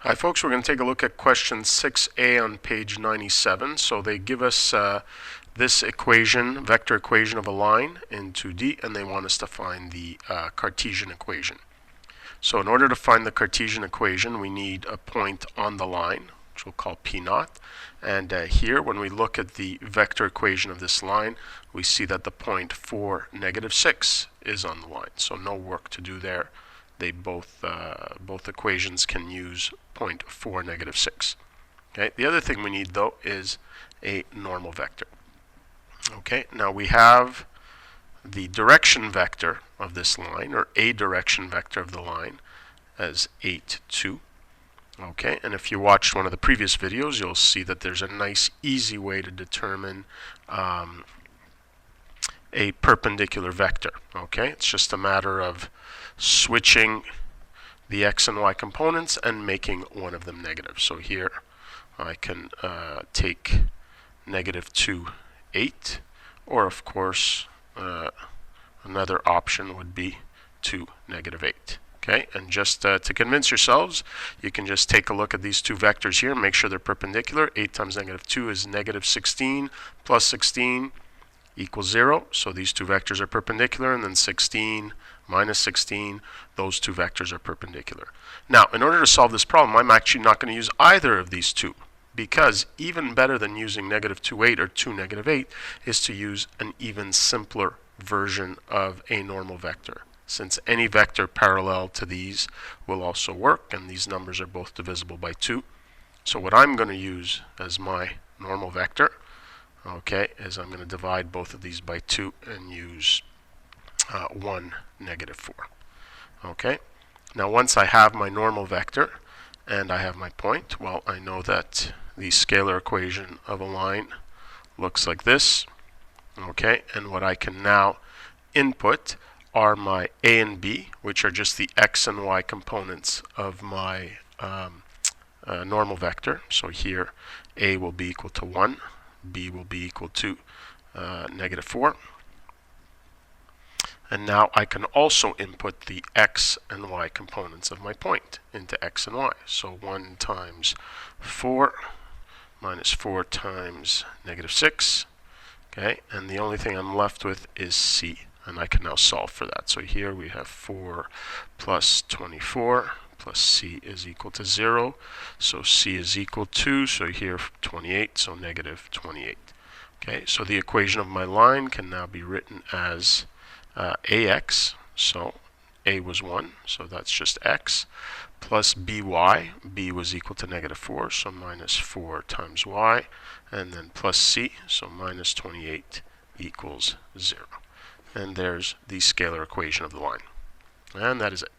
Hi folks, we're going to take a look at question 6a on page 97. So they give us this equation, vector equation of a line in 2D, and they want us to find the Cartesian equation. So in order to find the Cartesian equation, we need a point on the line, which we'll call P naught. And here, when we look at the vector equation of this line, we see that the point 4, -6 is on the line. So no work to do there. They both equations can use point 4, -6. Okay. The other thing we need though is a normal vector. Okay. Now we have the direction vector of this line, or a direction vector of the line, as 8, 2. Okay. And if you watched one of the previous videos, you'll see that there's a nice, easy way to determine a perpendicular vector. Okay. It's just a matter of switching the x and y components and making one of them negative. So here I can take -2, 8, or of course another option would be 2, -8. Okay, and just to convince yourselves, you can just take a look at these two vectors here and make sure they're perpendicular. 8 times -2 is -16 plus 16 equals 0. So these two vectors are perpendicular, and then 16 minus 16, those two vectors are perpendicular. Now, in order to solve this problem, I'm actually not going to use either of these two, because even better than using -2, 8 or 2, -8 is to use an even simpler version of a normal vector, since any vector parallel to these will also work, and these numbers are both divisible by 2. So what I'm going to use as my normal vector, okay, is I'm going to divide both of these by 2 and use 1, -4. Okay, now once I have my normal vector and I have my point, well, I know that the scalar equation of a line looks like this. Okay, and what I can now input are my a and b, which are just the x and y components of my normal vector. So here a will be equal to 1, b will be equal to -4. And now I can also input the x and y components of my point into x and y. So 1 times 4 minus 4 times -6. Okay, and the only thing I'm left with is c, and I can now solve for that. So here we have 4 plus 24 plus c is equal to 0. So c is equal to, so here 28, so -28. Okay, so the equation of my line can now be written as ax, so a was 1, so that's just x, plus by, b was equal to -4, so -4 times y, and then plus c, so -28 equals 0. And there's the scalar equation of the line. And that is it.